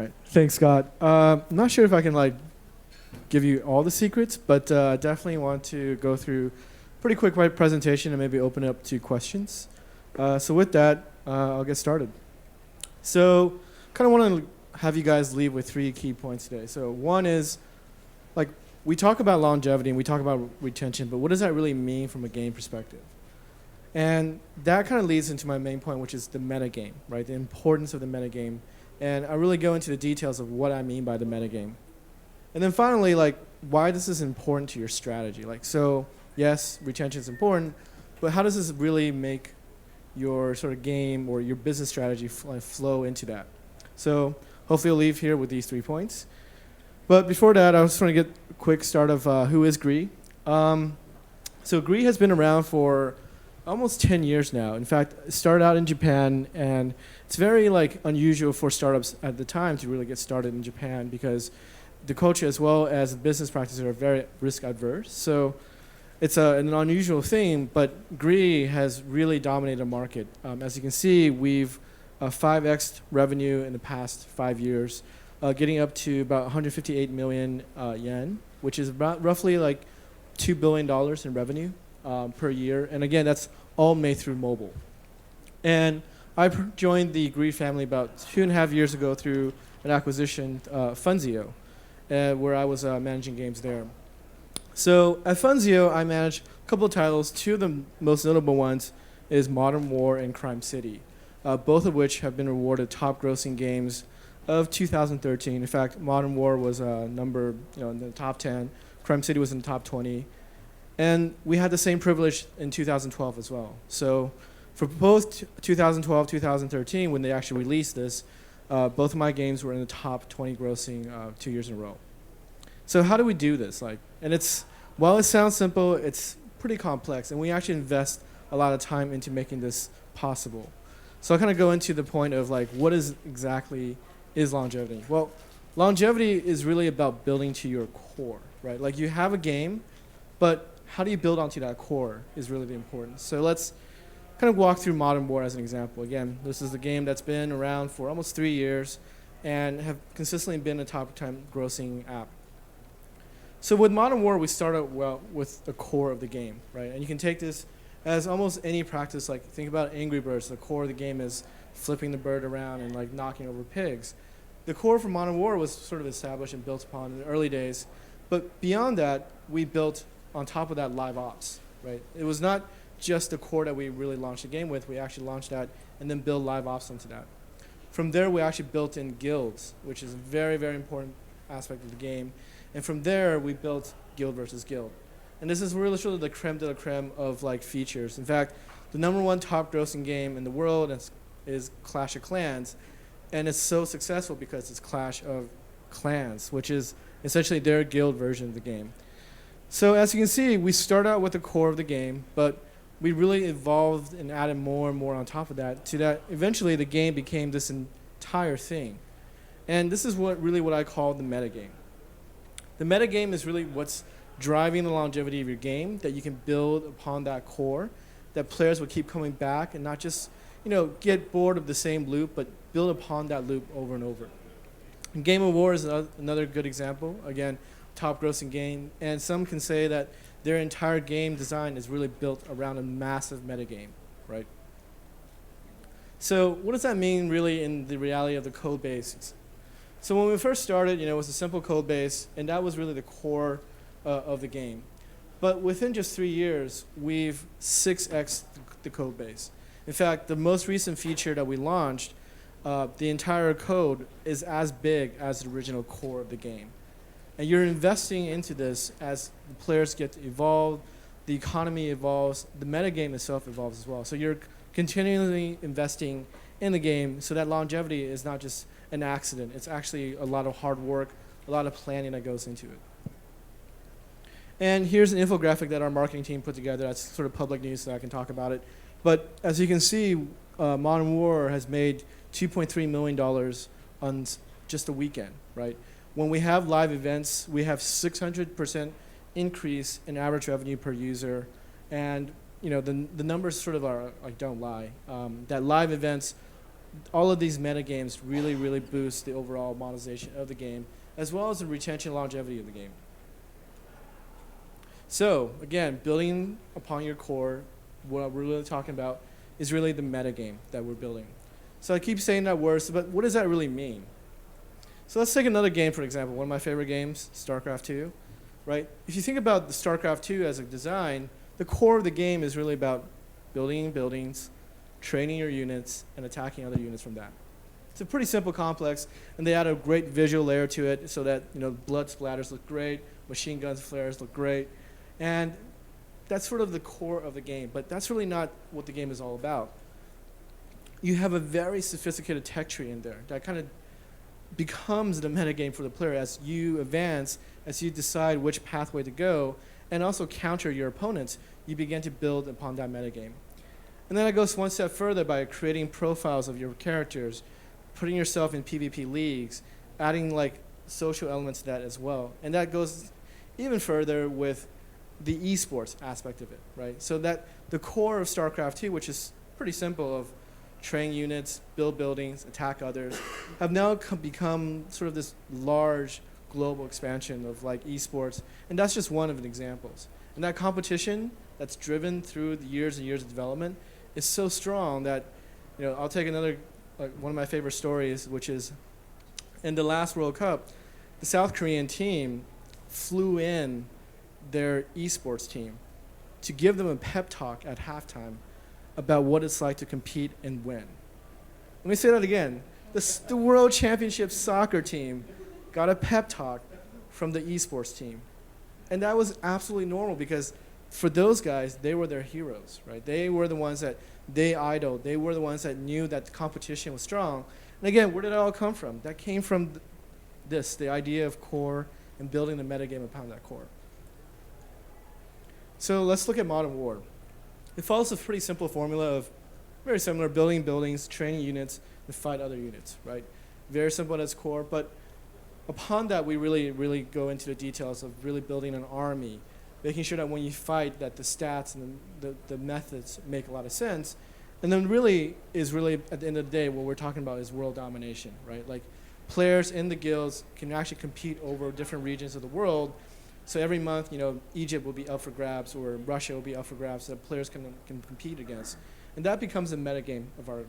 Right. Thanks, Scott. I'm not sure if I can give you all the secrets, but definitely want to go through pretty quick presentation and maybe open it up to questions. So with that, I'll get started. So kind of want to have you guys leave with 3 key points today. So one is, we talk about longevity and we talk about retention, but what does that really mean from a game perspective? And that kind of leads into my main point, which is the metagame, right? The importance of the metagame. And I really go into the details of what I mean by the metagame. And then finally, why this is important to your strategy. So yes, retention is important, but how does this really make your sort of game or your business strategy flow into that? So hopefully you'll leave here with these 3 points. But before that, I just want to get a quick start of who is GREE. So GREE has been around for almost 10 years now. In fact, it started out in Japan, and it's very unusual for startups at the time to really get started in Japan because the culture as well as the business practices are very risk adverse. So it's an unusual thing, but GREE has really dominated the market. As you can see, we've 5x revenue in the past 5 years, getting up to about 158 million yen, which is about roughly $2 billion in revenue per year. And again, that's all made through mobile. And I joined the GREE family about 2.5 years ago through an acquisition, Funzio, where I was managing games there. So at Funzio, I managed a couple of titles. 2 of the most notable ones is Modern War and Crime City, both of which have been awarded top grossing games of 2013. In fact, Modern War was number in the top 10. Crime City was in the top 20. And we had the same privilege in 2012 as well. So for both 2012, 2013, when they actually released this, both of my games were in the top 20 grossing 2 years in a row. So how do we do this? While it sounds simple, it's pretty complex, and we actually invest a lot of time into making this possible. So I'll kind of go into the point of what exactly is longevity? Well, longevity is really about building to your core, right? You have a game, but how do you build onto that core is really the importance. So let's kind of walk through Modern War as an example. Again, this is a game that's been around for almost 3 years and have consistently been a top 10 grossing app. So with Modern War, we start out with the core of the game, right? And you can take this as almost any practice. Think about Angry Birds. The core of the game is flipping the bird around and knocking over pigs. The core for Modern War was sort of established and built upon in the early days. But beyond that, we built on top of that live ops, right? It was not just the core that we really launched the game with. We actually launched that and then build live ops onto that. From there, we actually built in guilds, which is a very, very important aspect of the game. And from there, we built guild versus guild. And this is really sort of the creme de la creme of features. In fact, the #1 top grossing game in the world is Clash of Clans. And it's so successful because it's Clash of Clans, which is essentially their guild version of the game. So as you can see, we start out with the core of the game, but we really evolved and added more and more on top of that to that eventually the game became this entire thing. And this is what I call the metagame. The metagame is really what's driving the longevity of your game, that you can build upon that core, that players will keep coming back and not just get bored of the same loop, but build upon that loop over and over. And Game of War is another good example. Again, top grossing game, and some can say that their entire game design is really built around a massive metagame, right? So what does that mean really in the reality of the code base? So when we first started, it was a simple code base, and that was really the core of the game. But within just 3 years, we've 6x the code base. In fact, the most recent feature that we launched, the entire code is as big as the original core of the game. And you're investing into this as the players get to evolve, the economy evolves, the metagame itself evolves as well. So you're continually investing in the game so that longevity is not just an accident. It's actually a lot of hard work, a lot of planning that goes into it. And here's an infographic that our marketing team put together. That's sort of public news, so I can talk about it. But as you can see, Modern War has made $2.3 million on just a weekend, right? When we have live events, we have 600% increase in average revenue per user. And the numbers sort of are don't lie. That live events all of these meta games really, really boost the overall monetization of the game, as well as the retention and longevity of the game. So again, building upon your core, what we're really talking about is really the meta game that we're building. So I keep saying that word, but what does that really mean? So let's take another game, for example, one of my favorite games, StarCraft 2, right? If you think about the StarCraft 2 as a design, the core of the game is really about building buildings, training your units, and attacking other units from that. It's a pretty simple complex, and they add a great visual layer to it so that blood splatters look great, machine guns, flares look great, and that's sort of the core of the game, but that's really not what the game is all about. You have a very sophisticated tech tree in there that kind of becomes the metagame for the player as you advance, as you decide which pathway to go, and also counter your opponents. You begin to build upon that metagame. And then it goes one step further by creating profiles of your characters, putting yourself in PvP leagues, adding like social elements to that as well. And that goes even further with the esports aspect of it, right? So that the core of StarCraft 2, which is pretty simple of train units, build buildings, attack others, have now become sort of this large global expansion of like esports, and that's just one of the examples. And that competition that's driven through the years and years of development is so strong that, I'll take another, like one of my favorite stories, which is in the last World Cup, the South Korean team flew in their esports team to give them a pep talk at halftime about what it's like to compete and win. Let me say that again. The World Championship soccer team got a pep talk from the esports team. And that was absolutely normal because for those guys, they were their heroes, right? They were the ones that they idoled. They were the ones that knew that the competition was strong. And again, where did it all come from? That came from the idea of core and building the metagame upon that core. So let's look at Modern War. It follows a pretty simple formula of very similar building buildings, training units, and fight other units, right? Very simple at its core, but upon that we really, really go into the details of really building an army, making sure that when you fight that the stats and the methods make a lot of sense. And then really at the end of the day what we're talking about is world domination, right? Like players in the guilds can actually compete over different regions of the world. So every month, Egypt will be up for grabs or Russia will be up for grabs that players can compete against. And that becomes a metagame of our.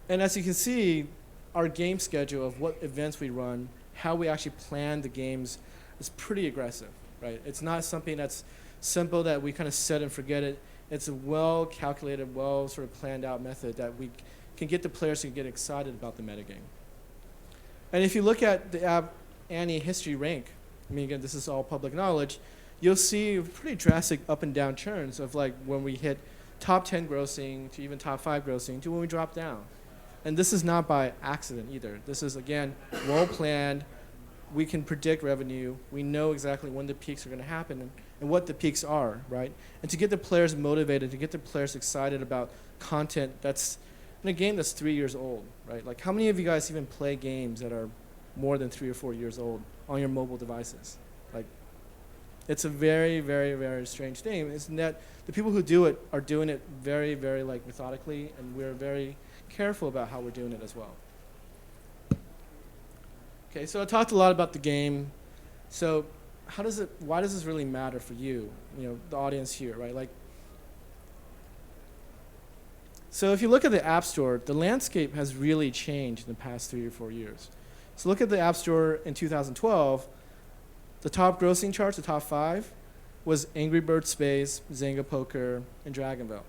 And as you can see, our game schedule of what events we run, how we actually plan the games is pretty aggressive, right? It's not something that's simple that we kind of set and forget it. It's a well-calculated, sort of planned out method that we can get the players to get excited about the metagame. And if you look at the Annie history rank, I mean, again, this is all public knowledge, you'll see pretty drastic up and down turns of like when we hit top 10 grossing to even top 5 grossing to when we drop down. And this is not by accident either. This is, again, well planned. We can predict revenue. We know exactly when the peaks are going to happen and what the peaks are, right? And to get the players motivated, to get the players excited about content that's in a game that's 3 years old, right? Like how many of you guys even play games that are more than 3 or 4 years old on your mobile devices? Like, it's a very, very, very strange thing. Isn't that the people who do it are doing it very, very like methodically, and we're very careful about how we're doing it as well. Okay, so I talked a lot about the game. So why does this really matter for you, the audience here, right? Like, so if you look at the App Store, the landscape has really changed in the past 3 or 4 years. So look at the App Store in 2012. The top grossing charts, the top 5, was Angry Birds Space, Zynga Poker, and Dragonville.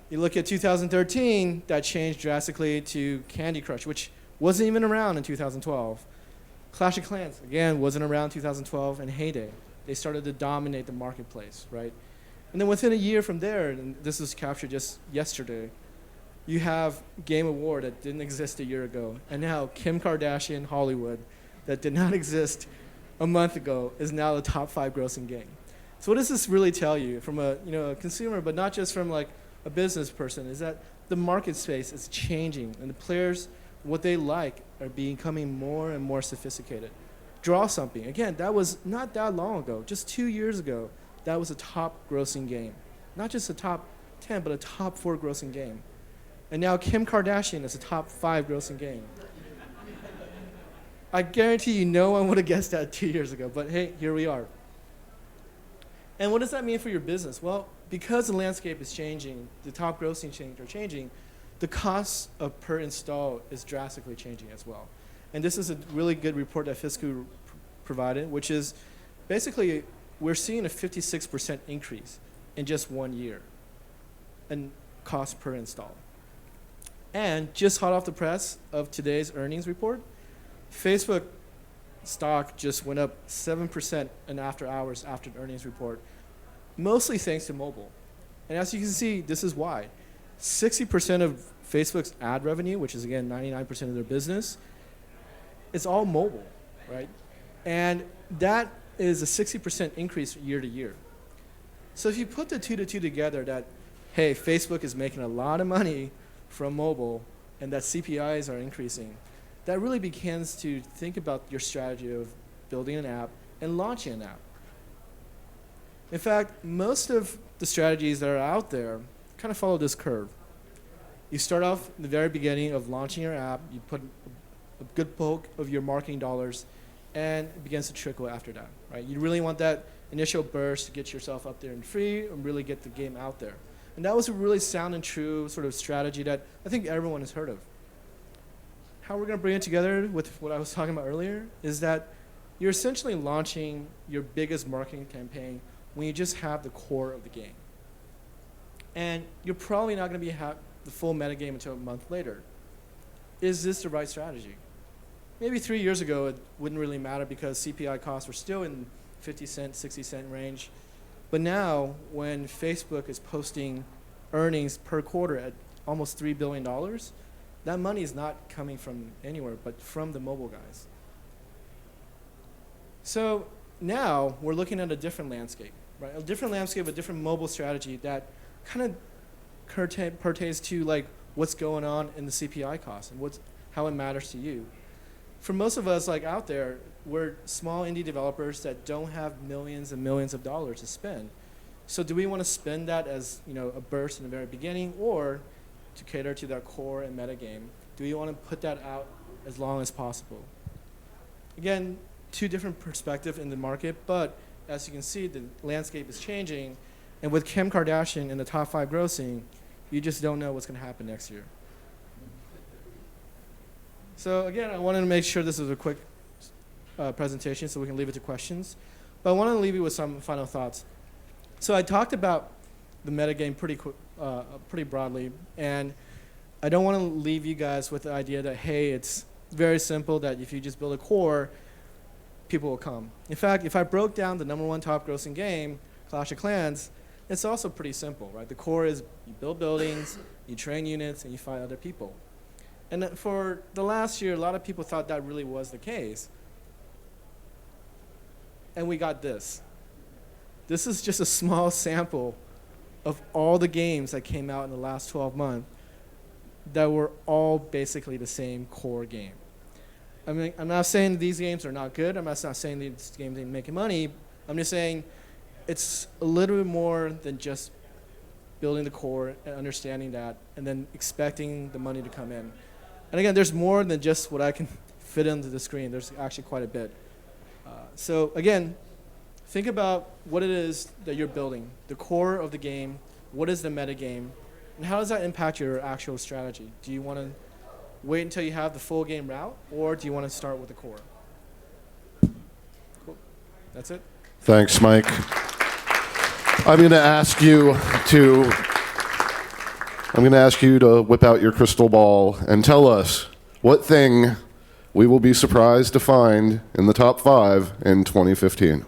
You look at 2013, that changed drastically to Candy Crush, which wasn't even around in 2012. Clash of Clans, again, wasn't around in 2012, and Heyday. They started to dominate the marketplace, right? And then within a year from there, and this was captured just yesterday, you have Game Award that didn't exist a year ago, and now Kim Kardashian Hollywood, that did not exist a month ago, is now the top 5 grossing game. So what does this really tell you from a consumer, but not just from like a business person, is that the market space is changing, and the players, what they like, are becoming more and more sophisticated. Draw Something, again, that was not that long ago, just 2 years ago, that was a top grossing game. Not just a top 10, but a top 4 grossing game. And now Kim Kardashian is a top 5 grossing game. I guarantee you no one would have guessed that 2 years ago, but hey, here we are. And what does that mean for your business? Well, because the landscape is changing, the top grossing chains are changing, the cost of per install is drastically changing as well. And this is a really good report that Fisku provided, which is basically we're seeing a 56% increase in just 1 year in cost per install. And just hot off the press of today's earnings report, Facebook stock just went up 7% in after hours after the earnings report, mostly thanks to mobile. And as you can see, this is why. 60% of Facebook's ad revenue, which is again 99% of their business, is all mobile, right? And that is a 60% increase year to year. So if you put the two to two together that, hey, Facebook is making a lot of money from mobile and that CPIs are increasing, that really begins to think about your strategy of building an app and launching an app. In fact, most of the strategies that are out there kind of follow this curve. You start off in the very beginning of launching your app, you put a good bulk of your marketing dollars, and it begins to trickle after that, right? You really want that initial burst to get yourself up there and free and really get the game out there. And that was a really sound and true sort of strategy that I think everyone has heard of. How we're going to bring it together with what I was talking about earlier is that you're essentially launching your biggest marketing campaign when you just have the core of the game. And you're probably not going to have the full metagame until a month later. Is this the right strategy? Maybe 3 years ago it wouldn't really matter because CPI costs were still in 50 cent, 60 cent range. But now when Facebook is posting earnings per quarter at almost $3 billion, that money is not coming from anywhere but from the mobile guys. So now we're looking at a different landscape, right? A different landscape, a different mobile strategy that kind of pertains to like what's going on in the CPI cost and how it matters to you. For most of us like out there, we're small indie developers that don't have millions and millions of dollars to spend. So do we want to spend that as a burst in the very beginning, or to cater to that core and metagame, do we want to put that out as long as possible? Again, two different perspectives in the market, but as you can see, the landscape is changing, and with Kim Kardashian in the top 5 grossing, you just don't know what's going to happen next year. So again, I wanted to make sure this was a quick presentation so we can leave it to questions, but I want to leave you with some final thoughts. So I talked about the metagame pretty broadly, and I don't want to leave you guys with the idea that, hey, it's very simple, that if you just build a core, people will come. In fact, if I broke down the #1 top grossing game, Clash of Clans, it's also pretty simple, right? The core is you build buildings, you train units, and you fight other people. And for the last year, a lot of people thought that really was the case. And we got this. This is just a small sample of all the games that came out in the last 12 months that were all basically the same core game. I mean, I'm not saying these games are not good. I'm not saying these games ain't making money. I'm just saying it's a little bit more than just building the core and understanding that and then expecting the money to come in. And again, there's more than just what I can fit into the screen. There's actually quite a bit. So again, think about what it is that you're building, the core of the game, what is the meta game, and how does that impact your actual strategy? Do you want to wait until you have the full game route, or do you want to start with the core? Cool. That's it. Thanks, Mike. I'm going to ask you to whip out your crystal ball and tell us what thing we will be surprised to find in the top 5 in 2015.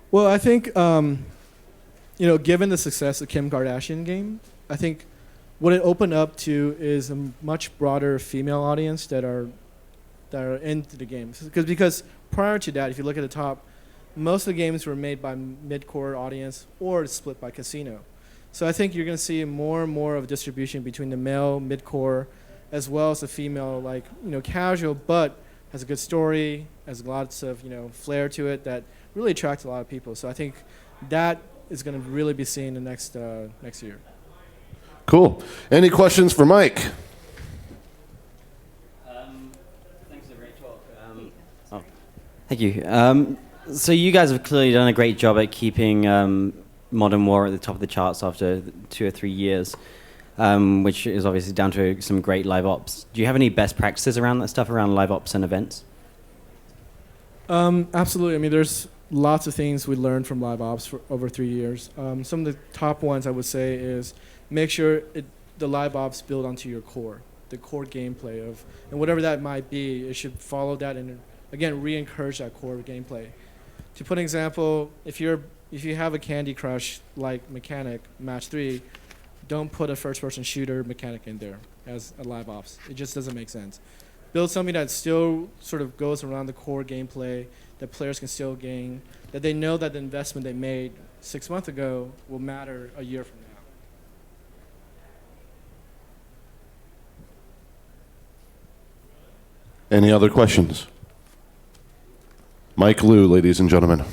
Well, I think, given the success of Kim Kardashian game, I think what it opened up to is a much broader female audience that are into the game. Because prior to that, if you look at the top, most of the games were made by mid-core audience or split by casino. So I think you're going to see more and more of a distribution between the male, mid-core, as well as the female, casual, but has a good story, has lots of, flair to it that really attracts a lot of people. So I think that is going to really be seen the next year. Cool. Any questions for Mike? Thanks for the great talk. Thank you. So you guys have clearly done a great job at keeping Modern War at the top of the charts after 2 or 3 years, which is obviously down to some great live ops. Do you have any best practices around that stuff, around live ops and events? Absolutely. I mean, there's lots of things we learned from live ops for over 3 years. Some of the top ones I would say is make sure the live ops build onto your core, the core gameplay of, and whatever that might be, it should follow that and again re-encourage that core gameplay. To put an example, if you have a Candy Crush like mechanic match 3, don't put a first-person shooter mechanic in there as a live ops. It just doesn't make sense. Build something that still sort of goes around the core gameplay that players can still gain, that they know that the investment they made 6 months ago will matter a year from now. Any other questions? Mike Liu, ladies and gentlemen.